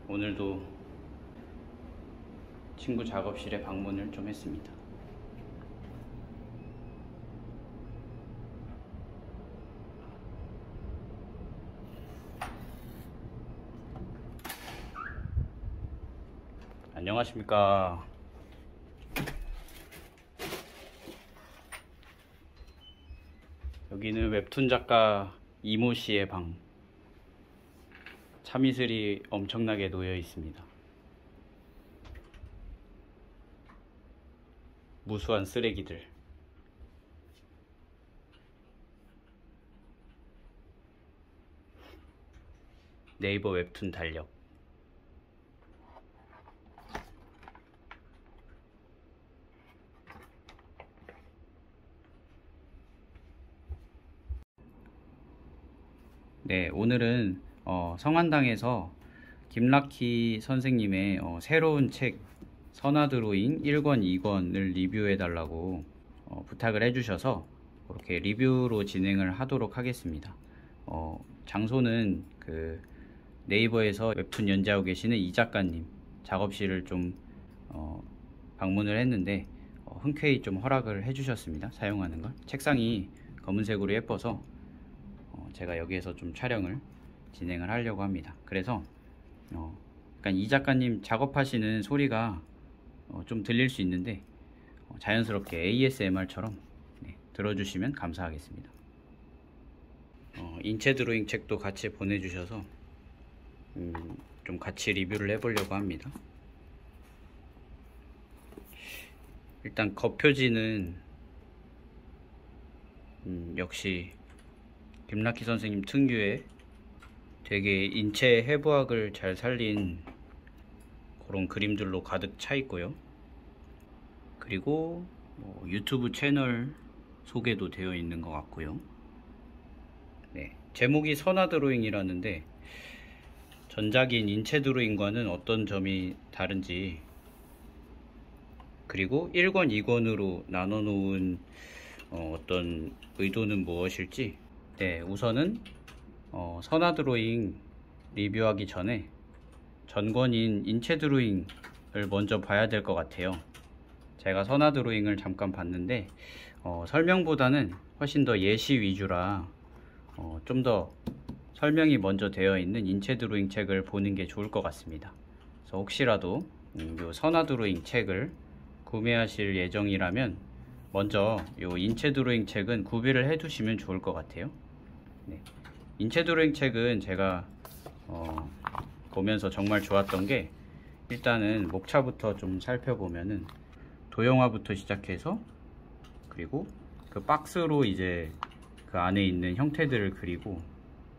오늘도 친구 작업실에 방문을 좀 했습니다. 안녕하십니까. 여기는 웹툰 작가 이모 씨의 방. 참이슬이 엄청나게 놓여 있습니다. 무수한 쓰레기들. 네이버 웹툰 달력. 네, 오늘은 성한당에서 김라키 선생님의 새로운 책 선화드로잉 1권 2권을 리뷰해 달라고 부탁을 해주셔서 그렇게 리뷰로 진행을 하도록 하겠습니다. 장소는 그 네이버에서 웹툰 연재하고 계시는 이 작가님 작업실을 좀 방문을 했는데 흔쾌히 좀 허락을 해주셨습니다. 사용하는 걸. 책상이 검은색으로 예뻐서 제가 여기에서 좀 촬영을 진행을 하려고 합니다. 그래서 그러니까 이 작가님 작업하시는 소리가 좀 들릴 수 있는데 자연스럽게 ASMR처럼 들어주시면 감사하겠습니다. 인체 드로잉 책도 같이 보내주셔서 좀 같이 리뷰를 해보려고 합니다. 일단 겉표지는 역시 김라키 선생님 특유의 되게 인체 해부학을 잘 살린 그런 그림들로 가득 차 있고요. 그리고 유튜브 채널 소개도 되어 있는 것 같고요. 네, 제목이 선화드로잉이라는데 전작인 인체 드로잉과는 어떤 점이 다른지, 그리고 1권 2권으로 나눠 놓은 어떤 의도는 무엇일지. 네, 우선은 선화드로잉 리뷰하기 전에 전권인 인체 드로잉을 먼저 봐야 될 것 같아요. 제가 선화드로잉을 잠깐 봤는데 설명보다는 훨씬 더 예시 위주라 좀 더 설명이 먼저 되어 있는 인체 드로잉 책을 보는 게 좋을 것 같습니다. 그래서 혹시라도 이 선화드로잉 책을 구매하실 예정이라면 먼저 이 인체 드로잉 책은 구비를 해 두시면 좋을 것 같아요. 네. 인체 드로잉 책은 제가 보면서 정말 좋았던 게, 일단은 목차부터 좀 살펴보면은 도형화부터 시작해서, 그리고 그 박스로 이제 그 안에 있는 형태들을 그리고,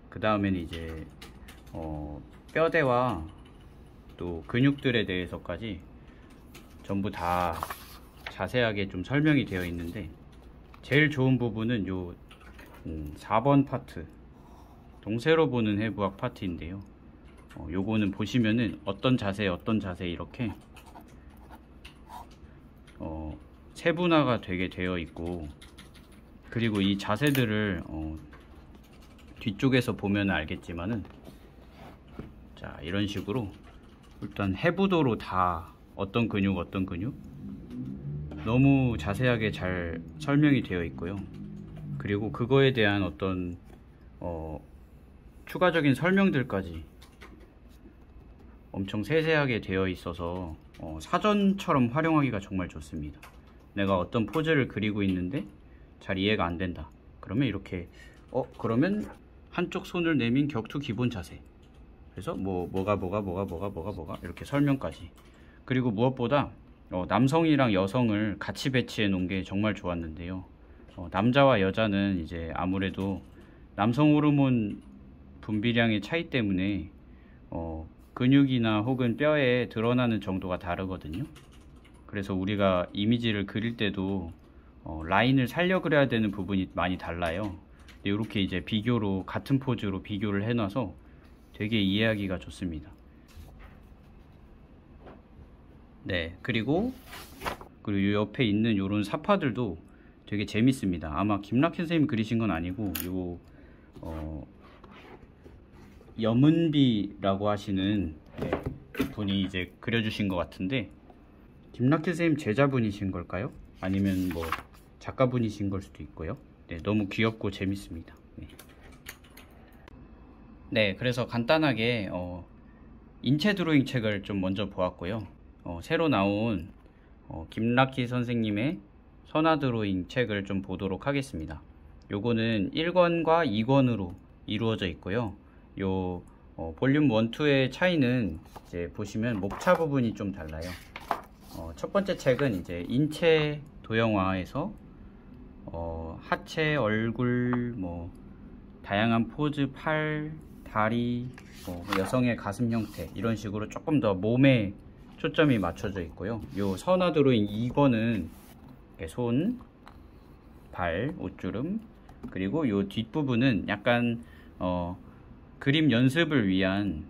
그 다음에는 이제 뼈대와 또 근육들에 대해서까지 전부 다 자세하게 좀 설명이 되어 있는데, 제일 좋은 부분은 요 4번 파트, 동세로 보는 해부학 파트인데요. 요거는 보시면은 어떤 자세 이렇게 세분화가 되게 되어 있고, 그리고 이 자세들을 뒤쪽에서 보면 알겠지만은, 자, 이런 식으로 일단 해부도로 다 어떤 근육 너무 자세하게 잘 설명이 되어 있고요. 그리고 그거에 대한 어떤 추가적인 설명들까지 엄청 세세하게 되어 있어서 사전처럼 활용하기가 정말 좋습니다. 내가 어떤 포즈를 그리고 있는데 잘 이해가 안 된다, 그러면 이렇게 그러면 한쪽 손을 내민 격투 기본 자세, 그래서 뭐가 이렇게 설명까지. 그리고 무엇보다 남성이랑 여성을 같이 배치해 놓은 게 정말 좋았는데요. 남자와 여자는 이제 아무래도 남성 호르몬 분비량의 차이 때문에 근육이나 혹은 뼈에 드러나는 정도가 다르거든요. 그래서 우리가 이미지를 그릴 때도 라인을 살려 그려야 되는 부분이 많이 달라요. 이렇게 이제 비교로, 같은 포즈로 비교를 해놔서 되게 이해하기가 좋습니다. 네, 그리고 이 옆에 있는 요런 사파들도 되게 재밌습니다. 아마 김라키 선생님 그리신 건 아니고 염은비라고 하시는 분이 이제 그려주신 것 같은데, 김라키 선생님 제자분이신 걸까요? 아니면 뭐 작가분이신 걸 수도 있고요. 네, 너무 귀엽고 재밌습니다. 네, 그래서 간단하게 인체 드로잉 책을 좀 먼저 보았고요. 새로 나온 김라키 선생님의 선화 드로잉 책을 좀 보도록 하겠습니다. 요거는 1권과 2권으로 이루어져 있고요. 요 볼륨 1, 2의 차이는 이제 보시면 목차 부분이 좀 달라요. 첫 번째 책은 이제 인체 도형화에서 하체, 얼굴, 뭐 다양한 포즈, 팔, 다리, 여성의 가슴 형태 이런 식으로 조금 더 몸에 초점이 맞춰져 있고요. 요 선화 드로잉 2권은 손, 발, 옷주름, 그리고 요 뒷부분은 약간 그림 연습을 위한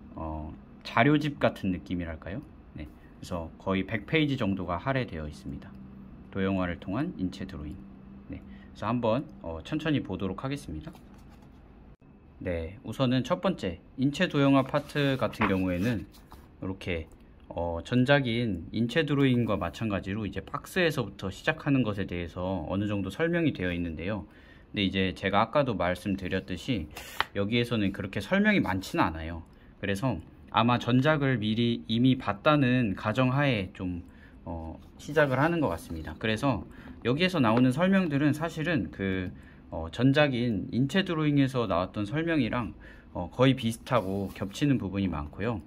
자료집 같은 느낌이랄까요? 네, 그래서 거의 100페이지 정도가 할애되어 있습니다. 도형화를 통한 인체 드로잉. 네, 그래서 한번 천천히 보도록 하겠습니다. 네, 우선은 첫 번째 인체 도형화 파트 같은 경우에는 이렇게 전작인 인체 드로잉과 마찬가지로 이제 박스에서부터 시작하는 것에 대해서 어느 정도 설명이 되어 있는데요. 근데 이제 제가 아까도 말씀드렸듯이 여기에서는 그렇게 설명이 많지는 않아요. 그래서 아마 전작을 미리 이미 봤다는 가정하에 좀 시작을 하는 것 같습니다. 그래서 여기에서 나오는 설명들은 사실은 그 전작인 인체 드로잉에서 나왔던 설명이랑 거의 비슷하고 겹치는 부분이 많고요.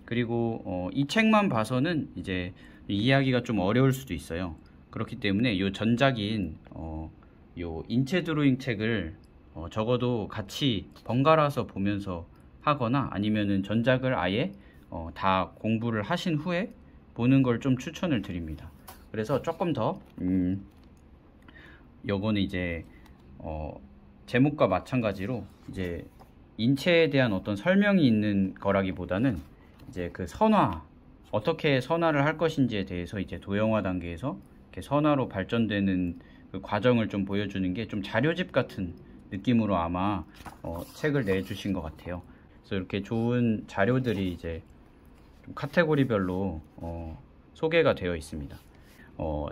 그리고 이 책만 봐서는 이제 이해하기가 좀 어려울 수도 있어요. 그렇기 때문에 이 전작인 요 인체 드로잉 책을 적어도 같이 번갈아서 보면서 하거나 아니면은 전작을 아예 다 공부를 하신 후에 보는 걸 좀 추천을 드립니다. 그래서 조금 더 요거는 이제 제목과 마찬가지로 이제 인체에 대한 어떤 설명이 있는 거라기보다는 이제 그 선화, 어떻게 선화를 할 것인지에 대해서 이제 도형화 단계에서 이렇게 선화로 발전되는 그 과정을 좀 보여주는 게 좀 자료집 같은 느낌으로 아마 책을 내주신 것 같아요. 그래서 이렇게 좋은 자료들이 이제 좀 카테고리별로 소개가 되어 있습니다.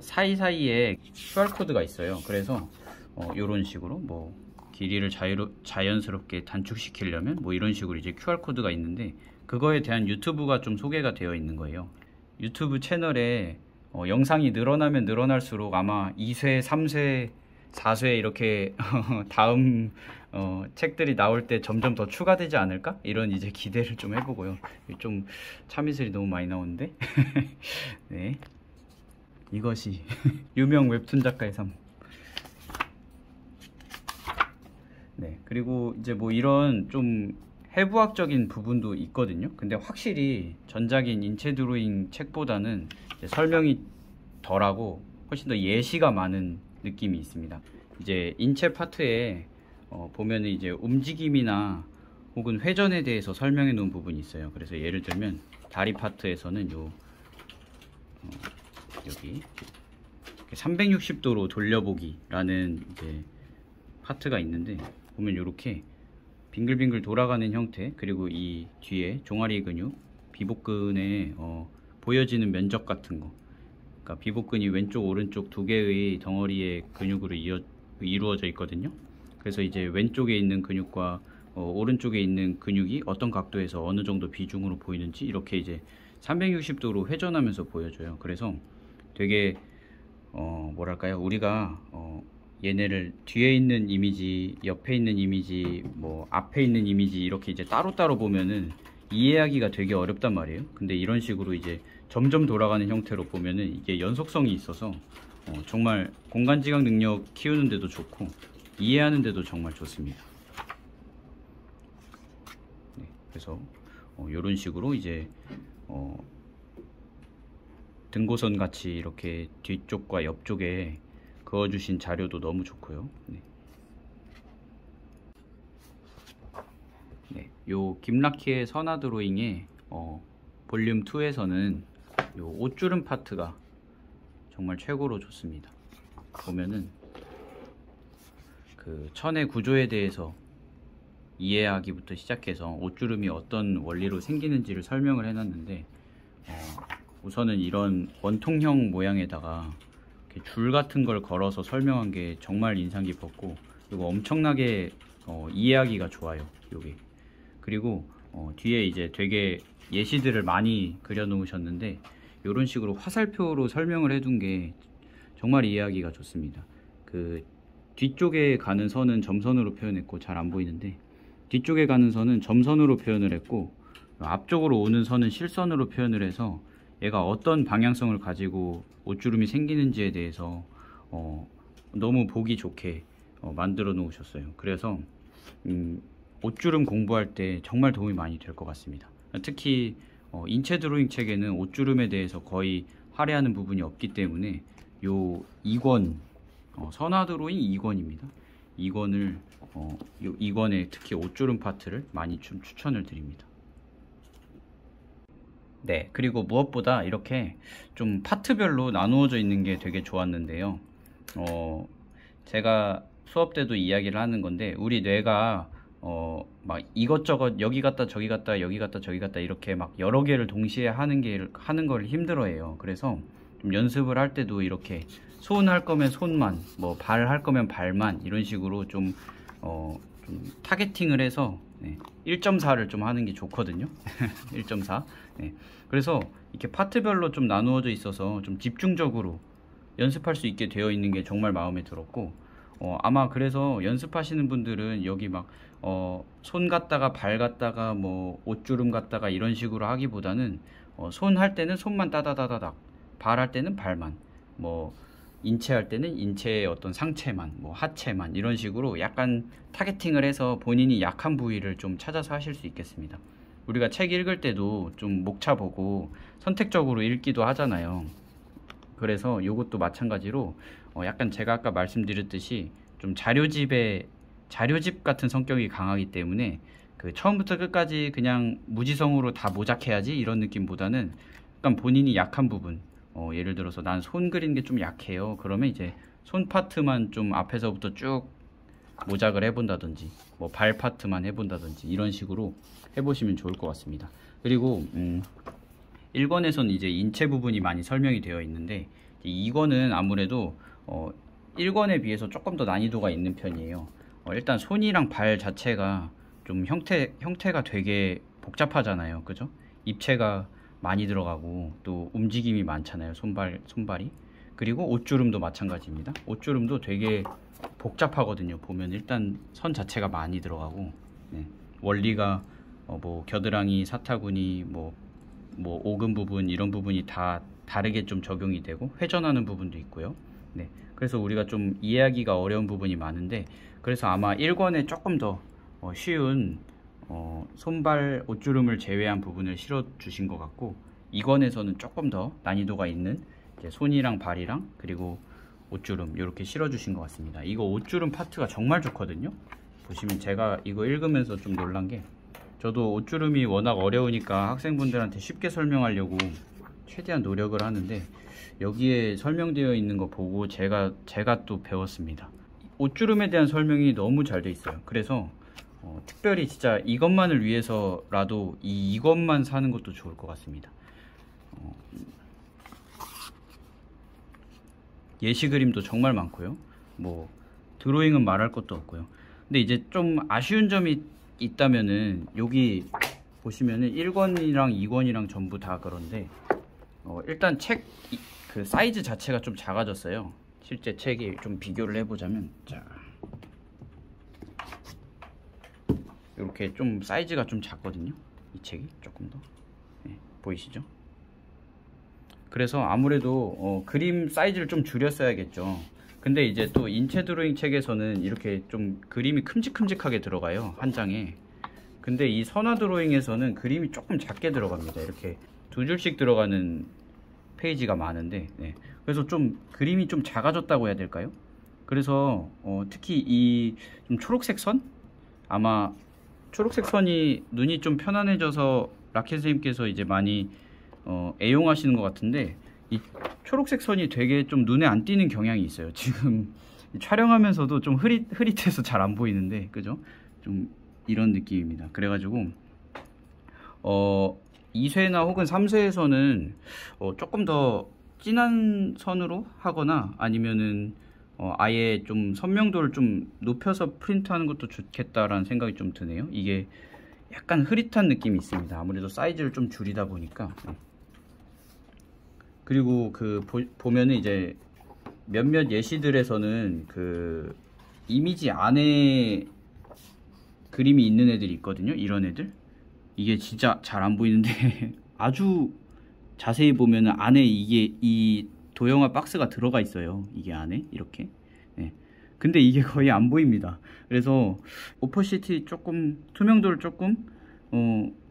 사이사이에 QR코드가 있어요. 그래서 이런 식으로 뭐 길이를 자연스럽게 단축시키려면 뭐 이런 식으로 이제 QR코드가 있는데, 그거에 대한 유튜브가 좀 소개가 되어 있는 거예요. 유튜브 채널에 영상이 늘어나면 늘어날수록 아마 2쇄, 3쇄, 4쇄 이렇게 다음 책들이 나올 때 점점 더 추가되지 않을까? 이런 이제 기대를 좀 해보고요. 좀 참이슬이 너무 많이 나오는데 네, 이것이 유명 웹툰 작가의 삶. 네, 그리고 이제 뭐 이런 좀 해부학적인 부분도 있거든요. 근데 확실히 전작인 인체 드로잉 책보다는 이제 설명이 덜하고 훨씬 더 예시가 많은 느낌이 있습니다. 이제 인체 파트에 보면은 이제 움직임이나 혹은 회전에 대해서 설명해 놓은 부분이 있어요. 그래서 예를 들면 다리 파트에서는 여기 360도로 돌려보기라는 이제 파트가 있는데, 보면 이렇게 빙글빙글 돌아가는 형태, 그리고 이 뒤에 종아리 근육, 비복근에 보여지는 면적 같은 거, 그러니까 비복근이 왼쪽 오른쪽 두 개의 덩어리의 근육으로 이루어져 있거든요. 그래서 이제 왼쪽에 있는 근육과 오른쪽에 있는 근육이 어떤 각도에서 어느 정도 비중으로 보이는지 이렇게 이제 360도로 회전하면서 보여줘요. 그래서 되게 뭐랄까요, 우리가 얘네를 뒤에 있는 이미지, 옆에 있는 이미지, 뭐 앞에 있는 이미지 이렇게 이제 따로따로 보면은 이해하기가 되게 어렵단 말이에요. 근데 이런 식으로 이제 점점 돌아가는 형태로 보면은 이게 연속성이 있어서 정말 공간지각 능력 키우는 데도 좋고 이해하는 데도 정말 좋습니다. 네, 그래서 이런 식으로 이제 등고선 같이 이렇게 뒤쪽과 옆쪽에 그어주신 자료도 너무 좋고요. 네. 네, 요 김라키의 선화 드로잉의 볼륨 2에서는 요 옷주름 파트가 정말 최고로 좋습니다. 보면은 그 천의 구조에 대해서 이해하기부터 시작해서 옷주름이 어떤 원리로 생기는지를 설명을 해놨는데 우선은 이런 원통형 모양에다가 이렇게 줄 같은 걸 걸어서 설명한 게 정말 인상 깊었고, 그리고 엄청나게 이해하기가 좋아요, 요게. 그리고 뒤에 이제 되게 예시들을 많이 그려 놓으셨는데, 이런 식으로 화살표로 설명을 해둔 게 정말 이해하기가 좋습니다. 그 뒤쪽에 가는 선은 점선으로 표현했고, 잘 안 보이는데 뒤쪽에 가는 선은 점선으로 표현을 했고, 앞쪽으로 오는 선은 실선으로 표현을 해서 얘가 어떤 방향성을 가지고 옷주름이 생기는지에 대해서 너무 보기 좋게 만들어 놓으셨어요. 그래서 옷주름 공부할 때 정말 도움이 많이 될 것 같습니다. 특히 인체 드로잉 책에는 옷주름에 대해서 거의 할애하는 부분이 없기 때문에 요 2권 선화 드로잉 2권입니다. 2권을 요 2권에 특히 옷주름 파트를 많이 좀 추천을 드립니다. 네, 그리고 무엇보다 이렇게 좀 파트별로 나누어져 있는 게 되게 좋았는데요. 제가 수업 때도 이야기를 하는 건데, 우리 뇌가 막 이것저것 여기 갔다 저기 갔다 여기 갔다 저기 갔다 이렇게 막 여러 개를 동시에 하는 걸 힘들어해요. 그래서 좀 연습을 할 때도 이렇게 손 할 거면 손만, 뭐 발 할 거면 발만, 이런 식으로 좀 타겟팅을 해서 1.4를 좀 하는 게 좋거든요. 1.4. 네. 그래서 이렇게 파트별로 좀 나누어져 있어서 좀 집중적으로 연습할 수 있게 되어 있는 게 정말 마음에 들었고, 아마 그래서 연습하시는 분들은 여기 막 손 갔다가 발 갔다가 뭐 옷주름 갔다가 이런 식으로 하기보다는 손 할 때는 손만 따다다다닥, 발 할 때는 발만, 뭐 인체 할 때는 인체의 어떤 상체만, 뭐 하체만, 이런 식으로 약간 타겟팅을 해서 본인이 약한 부위를 좀 찾아서 하실 수 있겠습니다. 우리가 책 읽을 때도 좀 목차 보고 선택적으로 읽기도 하잖아요. 그래서 이것도 마찬가지로 약간 제가 아까 말씀드렸듯이 좀 자료집 같은 성격이 강하기 때문에 그 처음부터 끝까지 그냥 무지성으로 다 모작해야지 이런 느낌보다는 약간 본인이 약한 부분, 예를 들어서 난 손 그리는 게 좀 약해요. 그러면 이제 손 파트만 좀 앞에서부터 쭉 모작을 해본다든지, 뭐 발 파트만 해본다든지, 이런 식으로 해보시면 좋을 것 같습니다. 그리고 1권에서는 이제 인체 부분이 많이 설명이 되어 있는데, 2권은 아무래도 1권에 비해서 조금 더 난이도가 있는 편이에요. 일단 손이랑 발 자체가 좀 형태가 되게 복잡하잖아요, 그죠? 입체가 많이 들어가고 또 움직임이 많잖아요, 손발이. 그리고 옷주름도 마찬가지입니다. 옷주름도 되게 복잡하거든요. 보면 일단 선 자체가 많이 들어가고, 원리가 뭐 겨드랑이, 사타구니, 뭐 오금 부분, 이런 부분이 다 다르게 좀 적용이 되고 회전하는 부분도 있고요. 그래서 우리가 좀 이해하기가 어려운 부분이 많은데, 그래서 아마 1권에 조금 더 쉬운 손발 옷주름을 제외한 부분을 실어 주신 것 같고, 2권에서는 조금 더 난이도가 있는 이제 손이랑 발이랑 그리고 옷주름 이렇게 실어 주신 것 같습니다. 이거 옷주름 파트가 정말 좋거든요. 보시면 제가 이거 읽으면서 좀 놀란 게, 저도 옷주름이 워낙 어려우니까 학생분들한테 쉽게 설명하려고 최대한 노력을 하는데, 여기에 설명되어 있는 거 보고 제가 또 배웠습니다. 옷주름에 대한 설명이 너무 잘 돼 있어요. 그래서 특별히 진짜 이것만을 위해서라도 이것만 사는 것도 좋을 것 같습니다. 예시 그림도 정말 많고요. 뭐 드로잉은 말할 것도 없고요. 근데 이제 좀 아쉬운 점이 있다면은, 여기 보시면은 1권이랑 2권이랑 전부 다 그런데 일단 책 그 사이즈 자체가 좀 작아졌어요. 실제 책이 좀 비교를 해보자면, 자, 이렇게 좀 사이즈가 좀 작거든요. 이 책이 조금 더 보이시죠? 그래서 아무래도 그림 사이즈를 좀 줄였어야겠죠. 근데 이제 또 인체 드로잉 책에서는 이렇게 좀 그림이 큼직큼직하게 들어가요, 한 장에. 근데 이 선화 드로잉에서는 그림이 조금 작게 들어갑니다. 이렇게 두 줄씩 들어가는 페이지가 많은데, 그래서 좀 그림이 좀 작아졌다고 해야 될까요? 그래서 특히 이 좀 초록색 선? 아마 초록색 선이 눈이 좀 편안해져서 라켓 선생님께서 이제 많이 애용하시는 것 같은데, 이 초록색 선이 되게 좀 눈에 안 띄는 경향이 있어요. 지금 촬영하면서도 좀 흐릿해서 잘 안 보이는데, 그죠? 좀 이런 느낌입니다. 그래가지고 2쇄나 혹은 3쇄에서는 조금 더 진한 선으로 하거나 아니면은 아예 좀 선명도를 좀 높여서 프린트하는 것도 좋겠다라는 생각이 좀 드네요. 이게 약간 흐릿한 느낌이 있습니다. 아무래도 사이즈를 좀 줄이다 보니까. 그리고 보면은 이제 몇몇 예시들에서는 그 이미지 안에 그림이 있는 애들이 있거든요. 이런 애들. 이게 진짜 잘 안 보이는데 아주 자세히 보면은 안에 이 도형화 박스가 들어가 있어요. 이게 안에 이렇게. 네. 근데 이게 거의 안 보입니다. 그래서 오퍼시티 조금, 투명도를 조금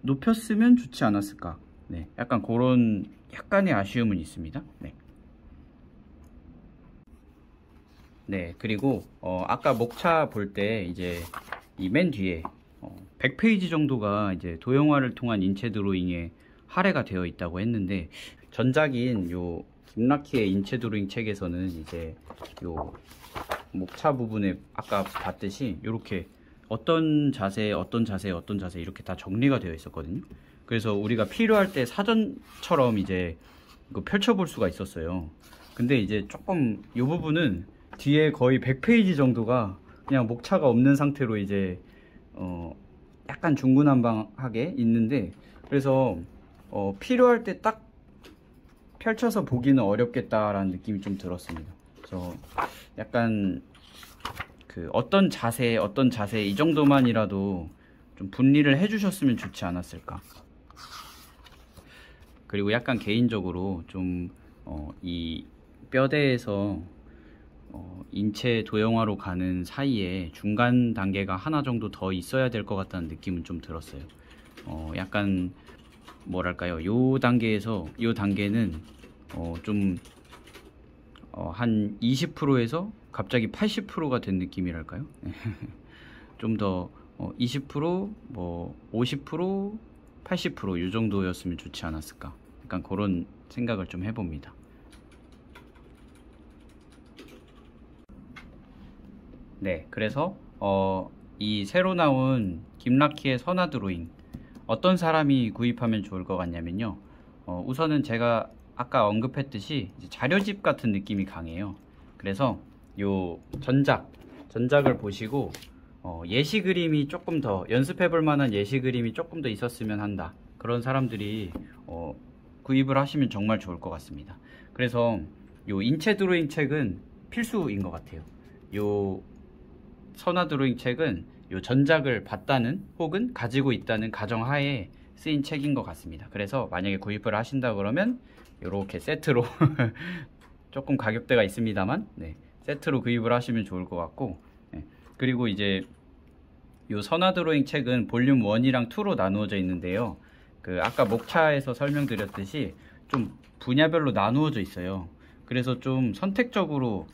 높였으면 좋지 않았을까. 네. 약간 그런 약간의 아쉬움은 있습니다. 네. 네. 그리고 아까 목차 볼 때 이제 이 맨 뒤에 100페이지 정도가 이제 도형화를 통한 인체 드로잉에 할애가 되어 있다고 했는데, 전작인 요 김라키의 인체 드로잉 책에서는 이제 요 목차 부분에 아까 봤듯이 이렇게 어떤 자세 이렇게 다 정리가 되어 있었거든요. 그래서 우리가 필요할 때 사전처럼 이제 이거 펼쳐 볼 수가 있었어요. 근데 이제 조금 이 부분은 뒤에 거의 100페이지 정도가 그냥 목차가 없는 상태로 이제 약간 중구난방하게 있는데, 그래서 필요할 때 딱 펼쳐서 보기는 어렵겠다라는 느낌이 좀 들었습니다. 그래서 약간 어떤 자세 이 정도만이라도 좀 분리를 해주셨으면 좋지 않았을까. 그리고 약간 개인적으로 좀 이 뼈대에서 인체 도형화로 가는 사이에 중간 단계가 하나 정도 더 있어야 될 것 같다는 느낌은 좀 들었어요. 약간 뭐랄까요, 요 단계는 좀 한 20%에서 갑자기 80%가 된 느낌이랄까요. 좀 더 20%, 뭐 50%, 80% 요 정도였으면 좋지 않았을까. 약간 그런 생각을 좀 해봅니다. 네, 그래서 이 새로 나온 김라키의 선화 드로잉, 어떤 사람이 구입하면 좋을 것 같냐면요, 우선은 제가 아까 언급했듯이 이제 자료집 같은 느낌이 강해요. 그래서 요 전작을 보시고 예시 그림이 조금 더 연습해 볼 만한 예시 그림이 조금 더 있었으면 한다, 그런 사람들이 구입을 하시면 정말 좋을 것 같습니다. 그래서 요 인체 드로잉 책은 필수인 것 같아요. 요 선화 드로잉 책은 요 전작을 봤다는 혹은 가지고 있다는 가정하에 쓰인 책인 것 같습니다. 그래서 만약에 구입을 하신다 그러면 이렇게 세트로 조금 가격대가 있습니다만, 네, 세트로 구입을 하시면 좋을 것 같고, 네. 그리고 이제 요 선화 드로잉 책은 볼륨 1이랑 2로 나누어져 있는데요, 아까 목차에서 설명드렸듯이 좀 분야별로 나누어져 있어요. 그래서 좀 선택적으로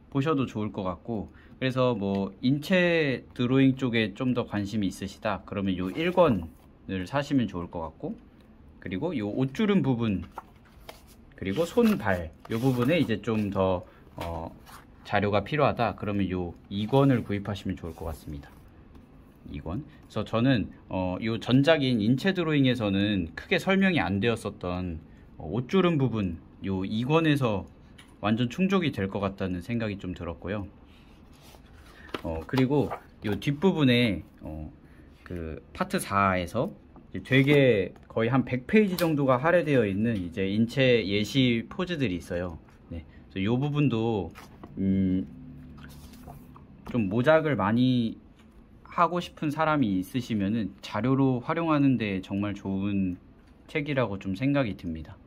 보셔도 좋을 것 같고, 그래서 뭐 인체 드로잉 쪽에 좀 더 관심이 있으시다 그러면 요 1권을 사시면 좋을 것 같고, 그리고 요 옷주름 부분, 그리고 손, 발 요 부분에 이제 좀 더 자료가 필요하다 그러면 요 2권을 구입하시면 좋을 것 같습니다. 2권. 그래서 저는 요 전작인 인체 드로잉에서는 크게 설명이 안 되었었던 옷주름 부분, 요 2권에서 완전 충족이 될 것 같다는 생각이 좀 들었고요. 그리고 요 뒷부분에 파트 4에서 되게 거의 한 100페이지 정도가 할애되어 있는 이제 인체 예시 포즈들이 있어요. 네. 그래서 요 부분도 좀 모작을 많이 하고 싶은 사람이 있으시면은 자료로 활용하는데 정말 좋은 책이라고 좀 생각이 듭니다.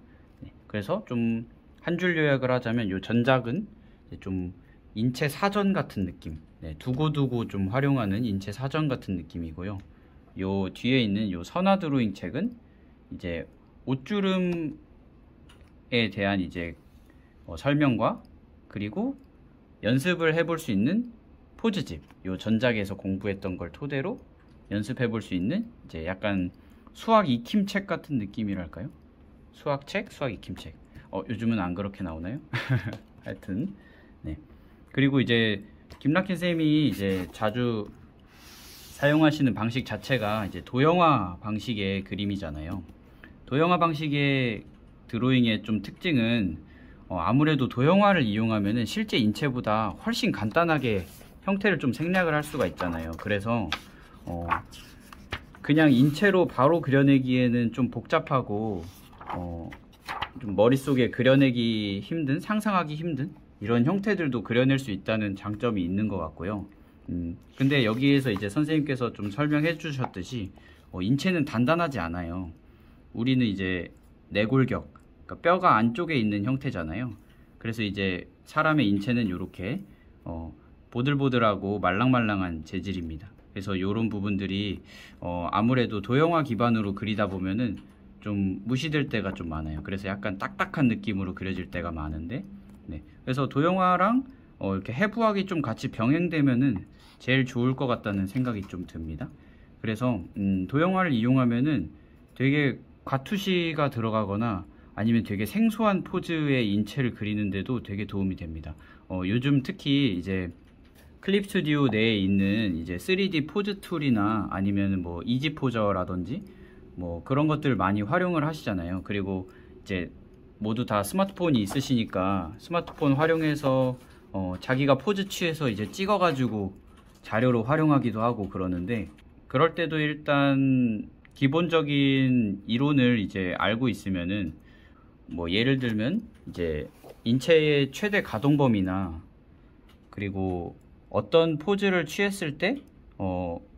네. 그래서 좀 한 줄 요약을 하자면 요 전작은 좀 인체 사전 같은 느낌, 네, 두고두고 좀 활용하는 인체 사전 같은 느낌이고요. 요 뒤에 있는 요 선화 드로잉 책은 이제 옷주름에 대한 이제 설명과 그리고 연습을 해볼 수 있는 포즈집, 요 전작에서 공부했던 걸 토대로 연습해 볼 수 있는 이제 약간 수학 익힘책 같은 느낌이랄까요? 수학책, 수학 익힘책. 요즘은 안 그렇게 나오나요? 하여튼, 네. 그리고 이제 김라키 쌤이 이제 자주 사용하시는 방식 자체가 이제 도형화 방식의 그림이잖아요. 도형화 방식의 드로잉의 좀 특징은 아무래도 도형화를 이용하면은 실제 인체보다 훨씬 간단하게 형태를 좀 생략을 할 수가 있잖아요. 그래서 그냥 인체로 바로 그려내기에는 좀 복잡하고 좀 머릿속에 그려내기 힘든, 상상하기 힘든 이런 형태들도 그려낼 수 있다는 장점이 있는 것 같고요. 근데 여기에서 이제 선생님께서 좀 설명해 주셨듯이 인체는 단단하지 않아요. 우리는 이제 내골격, 그러니까 뼈가 안쪽에 있는 형태잖아요. 그래서 이제 사람의 인체는 이렇게 보들보들하고 말랑말랑한 재질입니다. 그래서 이런 부분들이 아무래도 도형화 기반으로 그리다 보면은 좀 무시될 때가 좀 많아요. 그래서 약간 딱딱한 느낌으로 그려질 때가 많은데, 네. 그래서 도형화랑 이렇게 해부학이 좀 같이 병행되면은 제일 좋을 것 같다는 생각이 좀 듭니다. 그래서 도형화를 이용하면은 되게 과투시가 들어가거나 아니면 되게 생소한 포즈의 인체를 그리는데도 되게 도움이 됩니다. 요즘 특히 이제 클립 스튜디오 내에 있는 이제 3D 포즈 툴이나 아니면 뭐 이지포저라든지 뭐 그런 것들 많이 활용을 하시잖아요. 그리고 이제 모두 다 스마트폰이 있으시니까 스마트폰 활용해서 자기가 포즈 취해서 이제 찍어 가지고 자료로 활용하기도 하고 그러는데, 그럴 때도 일단 기본적인 이론을 이제 알고 있으면은 뭐 예를 들면 이제 인체의 최대 가동 범위나 그리고 어떤 포즈를 취했을 때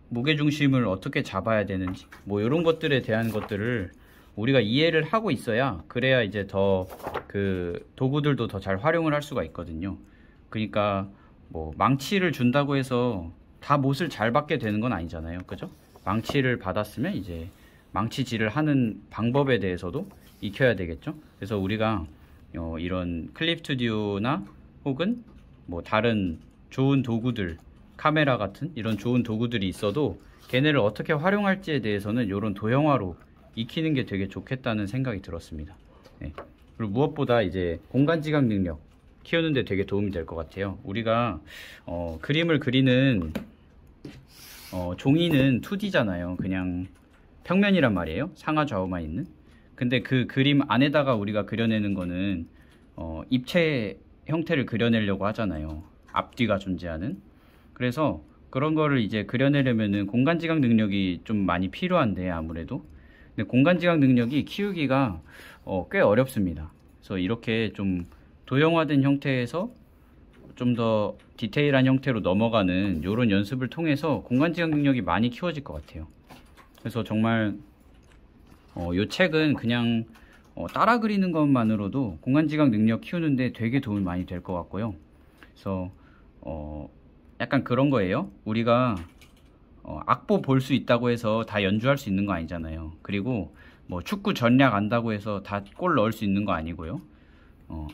무게중심을 어떻게 잡아야 되는지 뭐 이런 것들에 대한 것들을 우리가 이해를 하고 있어야, 그래야 이제 더 그 도구들도 더 잘 활용을 할 수가 있거든요. 그러니까 뭐 망치를 준다고 해서 다 못을 잘 받게 되는 건 아니잖아요. 그죠? 망치를 받았으면 이제 망치질을 하는 방법에 대해서도 익혀야 되겠죠. 그래서 우리가 이런 클립 스튜디오나 혹은 뭐 다른 좋은 도구들, 카메라 같은 이런 좋은 도구들이 있어도 걔네를 어떻게 활용할지에 대해서는 이런 도형화로 익히는 게 되게 좋겠다는 생각이 들었습니다. 네. 그리고 무엇보다 이제 공간지각 능력 키우는데 되게 도움이 될 것 같아요. 우리가 그림을 그리는 종이는 2D잖아요. 그냥 평면이란 말이에요. 상하 좌우만 있는. 근데 그 그림 안에다가 우리가 그려내는 거는 입체 형태를 그려내려고 하잖아요. 앞뒤가 존재하는. 그래서 그런 거를 이제 그려내려면은 공간지각 능력이 좀 많이 필요한데, 아무래도 근데 공간지각 능력이 키우기가 꽤 어렵습니다. 그래서 이렇게 좀 도형화된 형태에서 좀 더 디테일한 형태로 넘어가는 이런 연습을 통해서 공간지각 능력이 많이 키워질 것 같아요. 그래서 정말 이 책은 그냥 따라 그리는 것만으로도 공간지각 능력 키우는데 되게 도움이 많이 될 것 같고요. 그래서 약간 그런 거예요. 우리가 악보 볼 수 있다고 해서 다 연주할 수 있는 거 아니잖아요. 그리고 뭐 축구 전략 안다고 해서 다 골 넣을 수 있는 거 아니고요.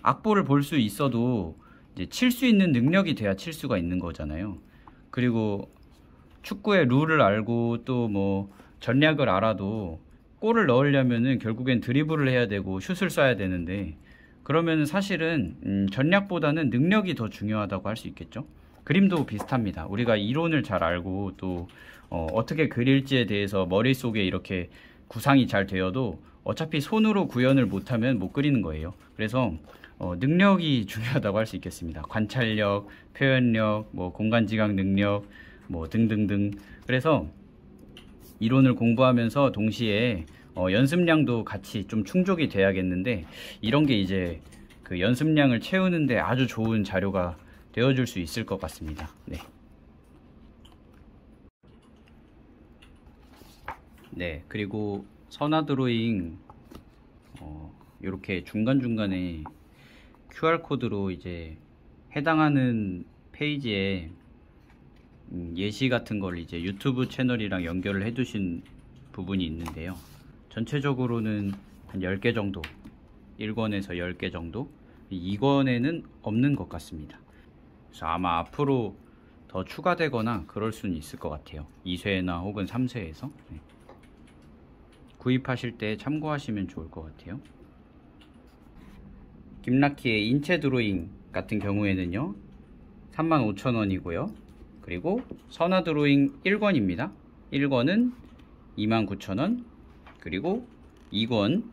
악보를 볼 수 있어도 이제 칠 수 있는 능력이 돼야 칠 수가 있는 거잖아요. 그리고 축구의 룰을 알고 또 뭐 전략을 알아도 골을 넣으려면은 결국엔 드리블을 해야 되고 슛을 쏴야 되는데, 그러면 사실은 전략보다는 능력이 더 중요하다고 할 수 있겠죠. 그림도 비슷합니다. 우리가 이론을 잘 알고 또 어떻게 그릴지에 대해서 머릿속에 이렇게 구상이 잘 되어도 어차피 손으로 구현을 못하면 못 그리는 거예요. 그래서 능력이 중요하다고 할 수 있겠습니다. 관찰력, 표현력, 뭐 공간지각 능력, 뭐 등등등. 그래서 이론을 공부하면서 동시에 연습량도 같이 좀 충족이 돼야겠는데, 이런 게 이제 그 연습량을 채우는데 아주 좋은 자료가 되어줄 수 있을 것 같습니다. 네. 네, 그리고 선화 드로잉 이렇게 중간중간에 QR코드로 이제 해당하는 페이지에 예시 같은 걸 이제 유튜브 채널이랑 연결을 해 두신 부분이 있는데요. 전체적으로는 한 10개 정도, 1권에서 10개 정도, 2권에는 없는 것 같습니다. 그래서 아마 앞으로 더 추가되거나 그럴 수는 있을 것 같아요. 2쇄나 혹은 3쇄에서. 네. 구입하실 때 참고하시면 좋을 것 같아요. 김라키의 인체 드로잉 같은 경우에는요 35,000원이고요 그리고 선화 드로잉 1권입니다 1권은 29,000원, 그리고 2권,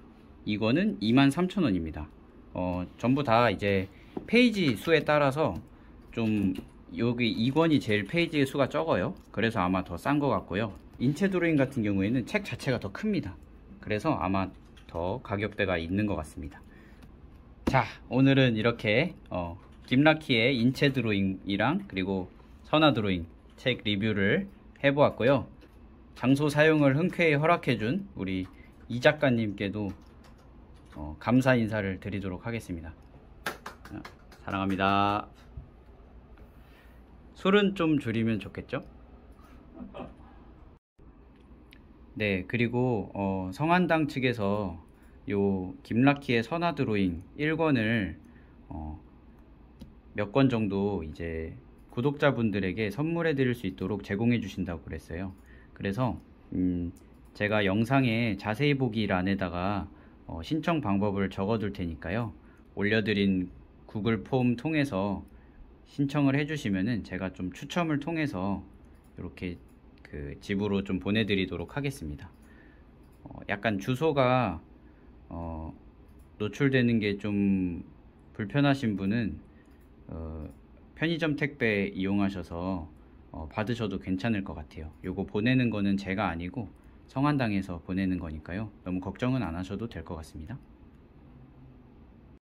이거는 23,000원입니다. 전부 다 이제 페이지 수에 따라서 좀 여기 2권이 제일 페이지 수가 적어요. 그래서 아마 더 싼 것 같고요. 인체 드로잉 같은 경우에는 책 자체가 더 큽니다. 그래서 아마 더 가격대가 있는 것 같습니다. 자, 오늘은 이렇게 김라키의 인체 드로잉이랑 그리고 선화 드로잉 책 리뷰를 해보았고요. 장소 사용을 흔쾌히 허락해준 우리 이 작가님께도 감사 인사를 드리도록 하겠습니다. 사랑합니다. 술은 좀 줄이면 좋겠죠? 네, 그리고 성한당 측에서 요 김라키의 선화 드로잉 1권을 몇 권 정도 이제 구독자분들에게 선물해 드릴 수 있도록 제공해 주신다고 그랬어요. 그래서 제가 영상에 자세히 보기란에다가 신청 방법을 적어 둘 테니까요. 올려드린 구글 폼 통해서 신청을 해주시면은 제가 좀 추첨을 통해서 이렇게 그 집으로 좀 보내드리도록 하겠습니다. 약간 주소가 노출되는 게 좀 불편하신 분은 편의점 택배 이용하셔서 받으셔도 괜찮을 것 같아요. 요거 보내는 거는 제가 아니고 성한당에서 보내는 거니까요. 너무 걱정은 안 하셔도 될 것 같습니다.